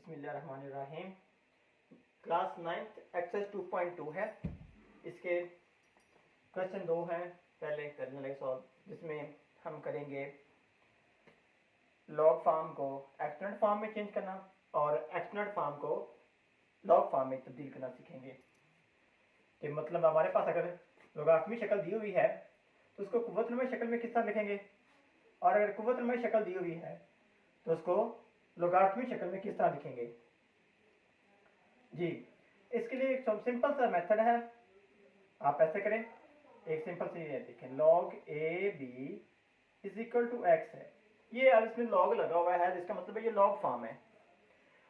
बिस्मिल्लाहिर्रहमानिर्रहीम। Class 9th exercise 2.2 है। इसके क्वेश्चन 2 हैं। पहले करने लगे सॉल्व, जिसमें हम करेंगे लॉग फॉर्म को एक्सपोनेंट फॉर्म में चेंज करना और एक्सपोनेंट फॉर्म को लॉग फॉर्म में तब्दील करना सीखेंगे। कि मतलब हमारे पास अगर लोगारिथमिक शक्ल दी हुई है तो उसको कुव्वतनुमा शक्ल में किस तरह लिखेंगे, और अगर कुव्वतनुमा शक्ल दी हुई है तो उसको लोगारिथमिक शक्ल में किस तरह लिखेंगे जी। इसके लिए एक सिंपल सा मेथड है, आप ऐसे करें। एक सिंपल सी ये देखें, log a b is equal to x है। ये अब इसमें लॉग लगा हुआ है, जिसका मतलब है ये लॉग फॉर्म है।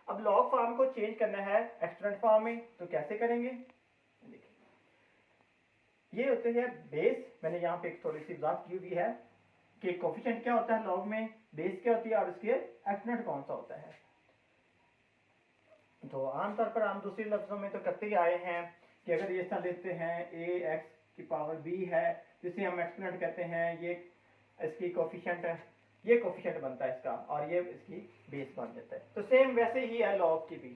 अब लॉग फॉर्म को चेंज करना है एक्सपोनेंट फॉर्म में, तो कैसे करेंगे देखिए। ये होते हैं बेस। मैंने यहाँ पे एक थोड़ी सी वजाहत की हुई है कि कोफिशिएंट क्या होता है लॉग में, बेस क्या होती है और उसके एक्सपोनेंट कौन सा होता है। तो आमतौर पर हम दूसरे लफ्जों में तो करते ही आए हैं कि अगर ये इस लेते हैं a x की पावर b है, जिसे हम एक्सपोनेंट कहते हैं, ये इसकी कोफिशिएंट है, ये कोफिशिएंट बनता है इसका और ये इसकी बेस बन जाता है। तो सेम वैसे ही है लॉग की भी,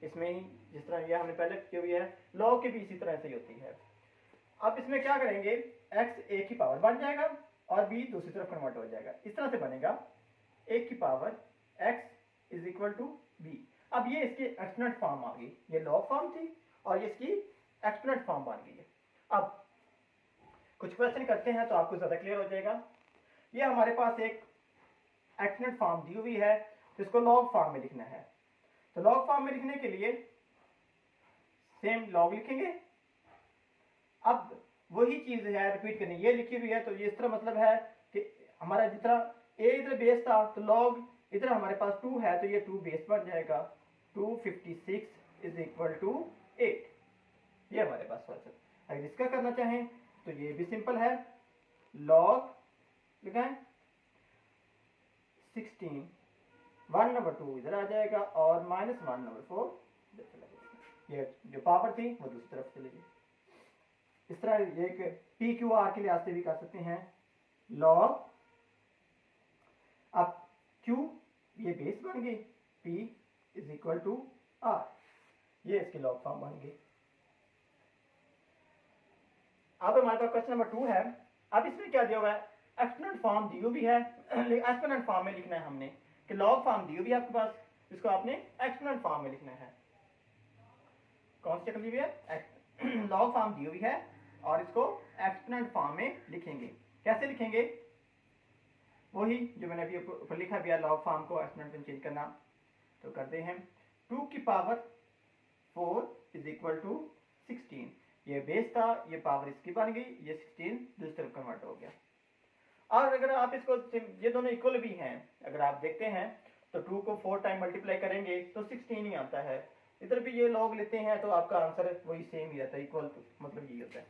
इसमें ही जिस तरह ये हमने पहले की हुई है, लॉग की भी इसी तरह से ही होती है। अब इसमें क्या करेंगे, x a की पावर बन जाएगा और b दूसरी तरफ कन्वर्ट हो जाएगा। इस तरह से बनेगा a की power x is equal to b। अब ये इसकी एक्सपोनेंट फॉर्म आ गई, ये लॉग फॉर्म थी और ये इसकी एक्सपोनेंट फॉर्म बन गई है। अब कुछ क्वेश्चन करते हैं तो आपको ज्यादा क्लियर हो जाएगा। ये हमारे पास एक एक्सपोनेंट फॉर्म दी हुई है, जिसको लॉग फॉर्म में लिखना है। तो लॉग फॉर्म में लिखने के लिए सेम लॉग लिखेंगे। अब वही चीज है रिपीट करनी, ये लिखी हुई है तो ये इस तरह मतलब है कि हमारा जितना a इधर बेस था तो लॉग इधर हमारे पास 2 है तो ये 2 बेस बन जाएगा। 256 इज इक्वल टू 8। ये हमारे पास सवाल। अगर इसका करना चाहें तो ये भी सिंपल है, लॉग लिखाएं 16 1 नंबर 2 इधर आ जाएगा और -1 नंबर 4 इधर चला जाएगा। ये जो पावर थी वो दूसरी तरफ चली गई। इस तरह ये एक PQR के लिहाज से भी कर सकते हैं, लॉग अब Q ये बेस बन गई, P is equal to R, ये इसकी लॉग फॉर्म बन गई। अब हमारे पास क्वेश्चन नंबर 2 है। अब इसमें क्या दिया हुआ है, एक्सपोनेंट फॉर्म दी हुई है, एक्सपोनेंट फॉर्म में लिखना है हमने कि लॉग फॉर्म दी हुई है आपके पास, इसको आपने एक्सपोनेंट फॉर्म में लिखना है। कौन सी शक्ल दी हुई है, लॉग फॉर्म दी हुई है और इसको एक्सपोनेंट फॉर्म में लिखेंगे। कैसे लिखेंगे, वही जो मैंने अभी ऊपर लिखा भी है, लॉग फॉर्म को एक्सपोनेंट में चेंज करना। तो करते हैं 2 की पावर 4 इज इक्वल टू 16। ये बेस था, ये पावर इसकी बन गई, ये 16 दूसरी तरफ कन्वर्ट हो गया। और अगर आप इसको, ये दोनों इक्वल भी हैं, अगर आप देखते हैं तो 2 को 4 टाइम मल्टीप्लाई करेंगे तो 16 ही आता है। इधर भी ये लॉग लेते हैं तो आपका आंसर वही सेम ही रहता है, इक्वल मतलब यही होता है।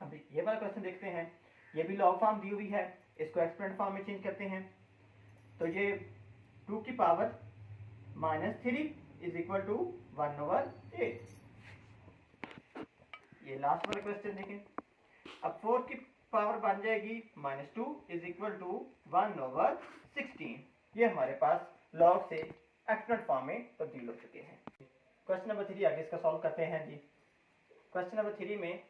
अब ये वाला क्वेश्चन देखते हैं, ये भी लॉग फॉर्म दी हुई है, इसको एक्सपोनेंट फॉर्म में चेंज करते हैं। तो ये 2 की पावर -3 इज इक्वल टू 1/8। ये लास्ट वाला क्वेश्चन देखें। अब 4 की पावर बन जाएगी -2 इज इक्वल टू 1/16। ये हमारे पास लॉग से एक्सपोनेंट फॉर्म में तब्दील हो चुके हैं। क्वेश्चन नंबर 3 आगे इसका सॉल्व करते हैं जी। क्वेश्चन नंबर 3 में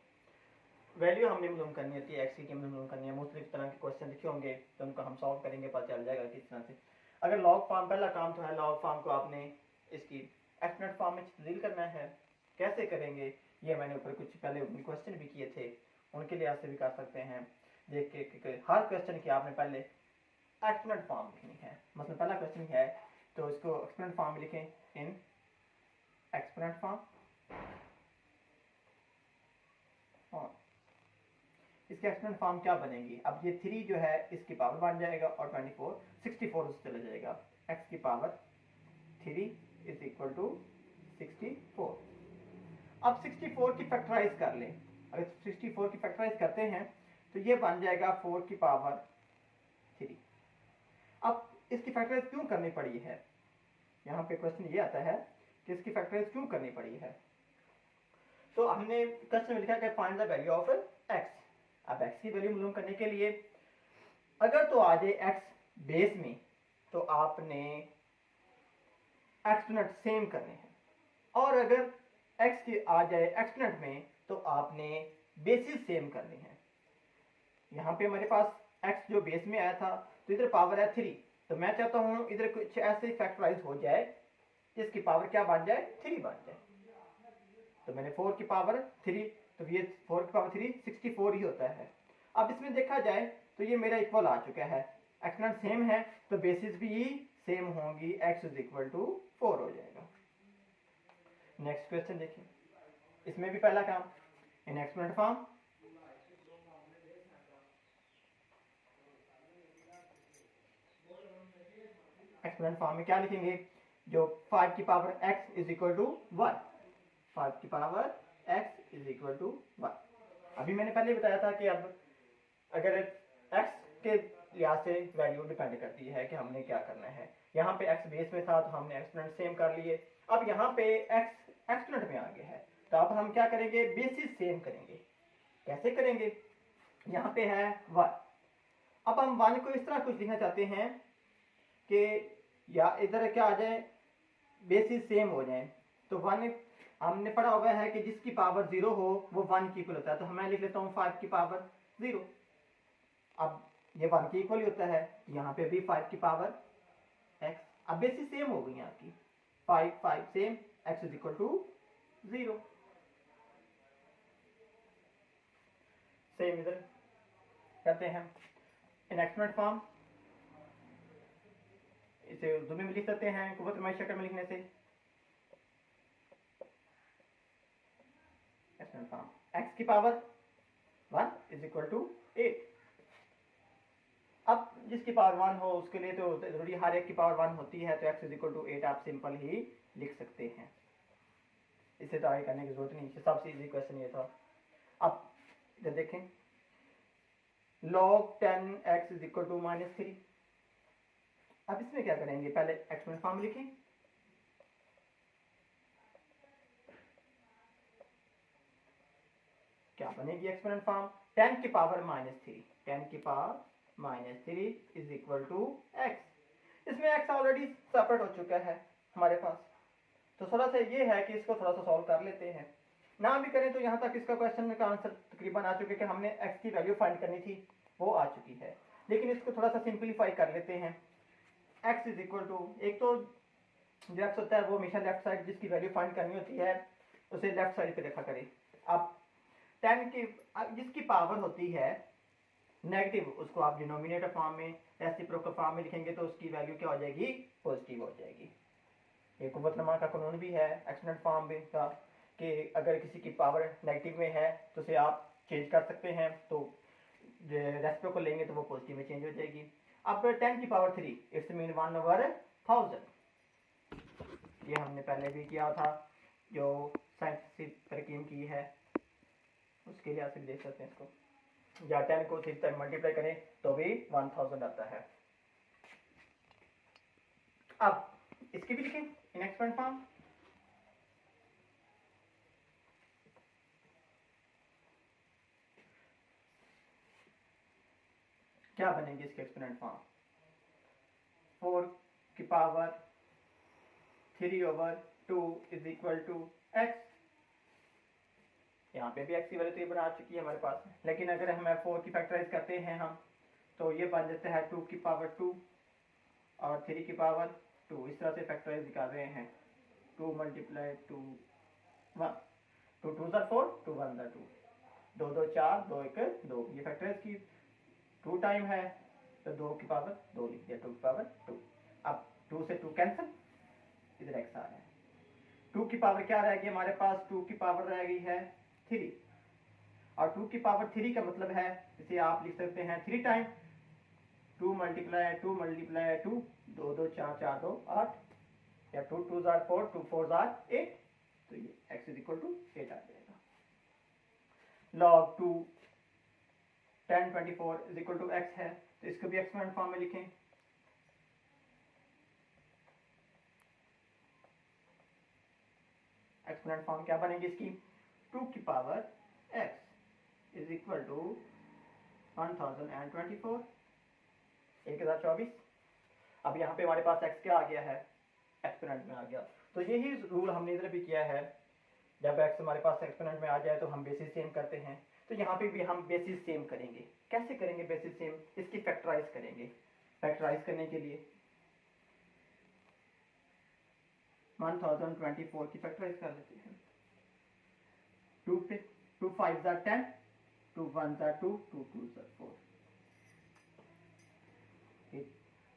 वैल्यू हमने मालूम करनी होती है, एक्स की मालूम करनी है। मुख्तलिफ तरह के क्वेश्चन लिखे होंगे तो उनको हम सॉल्व करेंगे, पता चल जाएगा किस तरह से। अगर लॉग फॉर्म, पहला काम तो है लॉग फॉर्म को आपने इसकी एक्सपोनेंट फॉर्म में तब्दील करना है। कैसे करेंगे, ये मैंने ऊपर कुछ पहले क्वेश्चन भी किए थे, उनके लिहाज से भी कर सकते हैं। देख के हर क्वेश्चन की आपने पहले एक्सपोनेंट फॉर्म लिखनी है। मतलब पहला क्वेश्चन है तो इसको एक्सपोनेंट फॉर्म में लिखें, इन एक्सपोनेंट फॉर्म। इसकी एक्सपोनेंट फॉर्म क्या बनेगी, अब ये 3 जो है इसकी पावर बन जाएगा और 64 उससे चला जाएगा। x की पावर 3 इज इक्वल टू 64। अब 64 की फैक्टराइज कर लें। अगर 64 की फैक्टराइज करते हैं तो ये बन जाएगा 4 की पावर 3। अब इसकी फैक्टराइज क्यों करनी पड़ी है, यहाँ पे क्वेश्चन ये आता है कि इसकी फैक्टराइज क्यों करनी पड़ी है। तो हमने क्वेश्चन में लिखा कि find the value of x। अब x की वैल्यू मालूम करने के लिए अगर तो आ जाए x बेस में तो आपने एक्सपोनेंट सेम करने हैं, और अगर x के आ जाए एक्सपोनेंट में तो आपने बेसिस सेम करनी है। यहाँ पे हमारे पास x जो बेस में आया था, तो इधर पावर है 3, तो मैं चाहता हूँ इधर कुछ ऐसे फैक्टराइज हो जाए जिसकी पावर क्या बन जाए, 3 बन जाए। तो मैंने 4 की पावर 3, तो ये 4 की पावर 3 64 ही होता है। अब इसमें देखा जाए तो ये मेरा इक्वल आ चुका है, एक्सपोनेंट सेम है तो बेसिस भी सेम होंगी, x इज इक्वल टू 4 हो जाएगा। नेक्स्ट क्वेश्चन देखिए, इसमें भी पहला काम in exponent form, exponent form में क्या लिखेंगे, जो 5 की power x is equal to 1, 5 की power x is equal to 1। अभी मैंने पहले बताया था कि अब अगर x के लिहाज से वैल्यू डिपेंड करती है कि हमने क्या करना है। यहाँ पे x बेस में था तो हमने एक्सपोनेंट सेम कर लिए, अब यहाँ पे x एक्सपोनेंट में आ गया है तो अब हम क्या करेंगे, बेसिस सेम करेंगे। कैसे करेंगे, यहाँ पे है 1, अब हम 1 को इस तरह कुछ लिखना चाहते हैं कि या इधर क्या आ जाए, बेसिस सेम हो जाए। तो 1 हमने पढ़ा हुआ है कि जिसकी पावर 0 हो वो 1 की इक्वल होता है, तो मैं लिख लेता हूँ 5 की पावर 0। अब ये 1 की इक्वल ही होता है, यहाँ पे भी 5 की पावर x, अब बेसिस सेम हो गई यहाँ की, 5 5 same, x is equal to 0। Same इधर करते हैं इन एक्सपोनेंट फॉर्म, इसे उर्दू में लिख सकते हैं कुव्वत नुमाई शक्ल में लिखने से। एक्सपोनेंट फॉर्म x की पावर 1 इज इक्वल टू 8। अब जिसकी पावर 1 हो उसके लिए तो जरूरी हर एक की पावर 1 होती है, तो x इज इक्वल टू 8 आप सिंपल ही लिख सकते हैं, इसे तो आगे करने की जरूरत नहीं, सबसे इजी क्वेश्चन ये था। अब इधर देखें, log 10x is equal to -3। अब इसमें क्या करेंगे, पहले एक्सपोनेंट फॉर्म लिखें, क्या बनेगी एक्सपोनेंट फॉर्म, 10 की पावर -3, 10 की power -3 is equal to x। इसमें x ऑलरेडी सेपरेट हो चुका है हमारे पास, तो थोड़ा सा ये है कि इसको थोड़ा सा सॉल्व कर लेते हैं। ना भी करें तो यहाँ तक इसका क्वेश्चन का आंसर तकरीबन आ चुके कि हमने x की वैल्यू फाइंड करनी थी वो आ चुकी है, लेकिन इसको थोड़ा सा सिंप्लीफाई कर लेते हैं। x इज इक्वल टू, एक तो जो x होता है वो हमेशा लेफ्ट साइड जिसकी वैल्यू फाइंड करनी होती है उसे लेफ्ट साइड पे रखा करें। अब 10 की जिसकी पावर होती है नेगेटिव, उसको आप डिनोमिनेटर फॉर्म में रेसिप्रोकल फॉर्म में लिखेंगे तो उसकी वैल्यू क्या हो जाएगी, पॉजिटिव हो जाएगी। ये कुव्वत नमा का कानून भी है एक्सपोनेंट फॉर्म में का, कि अगर किसी की पावर नेगेटिव में है तो उसे आप चेंज कर सकते हैं, तो रेसिप्रोकल लेंगे तो वो पॉजिटिव में चेंज हो जाएगी। अब 10 की पावर 3 इट्स मीन 1/1000, ये हमने पहले भी किया था, जो साइंटिफिक तरकीब की है उसके लिए आप देख सकते हैं इसको, या 10 को 3 तक मल्टीप्लाई करें तो भी 1000 आता है। अब इसकी भी लिखें इन एक्सपोनेंट फॉर्म, क्या बनेंगे इसके एक्सपोनेंट फॉर्म, 4 की power 3/2 is equal to x। यहाँ पे भी x की वैल्यू तो ये बना चुकी है हमारे पास, लेकिन अगर हम 4 की फैक्टराइज करते हैं हम तो ये बन जाता है 2 की पावर 2 और 3 की पावर 2, इस तरह से फैक्टराइज निकाल रहे हैं। 2 मल्टीप्लाई 2 1, 2 2 4, 2 1 2, 2 2 4, 2 1 2, ये फैक्टराइज की 2 टाइम है तो 2 की पावर 2 लिख दिया, 2 की पावर 2। अब 2 से 2 कैंसिल, इधर x आ रहा है, 2 की पावर क्या रह गई हमारे पास, 2 की पावर रह गई है 3, और 2 की पावर 3 का मतलब है इसे आप लिख सकते हैं 3 टाइम 2 मल्टीप्लाई 2 मल्टीप्लाई 2, 2 2 4 4 2 8, या 2 2 4, 2 4 8, तो ये x इज इक्वल टू 8 आ जाएगा। log 2 10 24 is equal to x है, तो इसको भी एक्सपोनेंट फॉर्म में लिखें, एक्सपोनेंट फॉर्म क्या बनेगी इसकी, 2 की power x is equal to 1024, 1024। अब यहाँ पे हमारे पास x क्या आ गया है, एक्सपोनेंट में आ गया। तो यही रूल हमने इधर भी किया है, जब x हमारे पास एक्सपोनेंट में आ जाए तो हम बेसिस सेम करते हैं। तो यहाँ पे भी हम बेसिस सेम करेंगे। कैसे करेंगे बेसिस सेम? इसकी फैक्टराइज करेंगे। फैक्टराइज करने के लिए 1024 की फैक्टराइज कर लेते हैं। 2 5 10, 2 1 2, 2 2 4,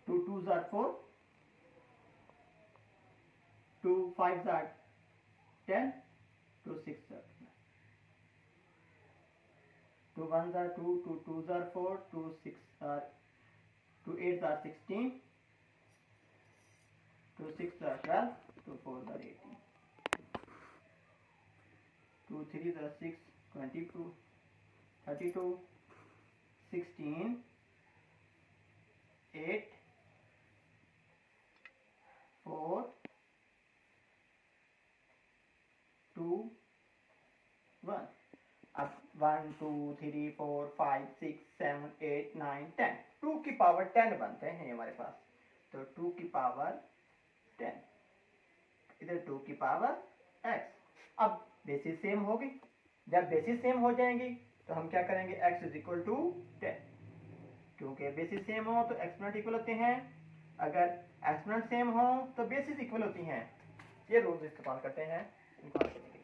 2 2 4, 2 5 10, 2 6 2 1 2, 2 2 4, 2 6 2 8 16, 2 6 12, 2 4 18, 2 3 6 22, 32, 16, 8 4 2 1। अब 1 2 3 4 5 6 7 8 9 10, 2 की पावर 10 बनते हैं हमारे पास। तो 2 की पावर 10, इधर 2 की पावर x। अब बेसिस सेम होगी। जब बेसिस सेम हो जाएंगी तो हम क्या करेंगे, x इज इक्वल टू 10। क्योंकि बेसिस सेम हो तो एक्सपोनेंट इक्वल होते हैं, अगर एक्सपोनेंट सेम हो तो बेसिस इक्वल होती हैं। ये रूल्स इस्तेमाल करते हैं इनको हल करने के लिए।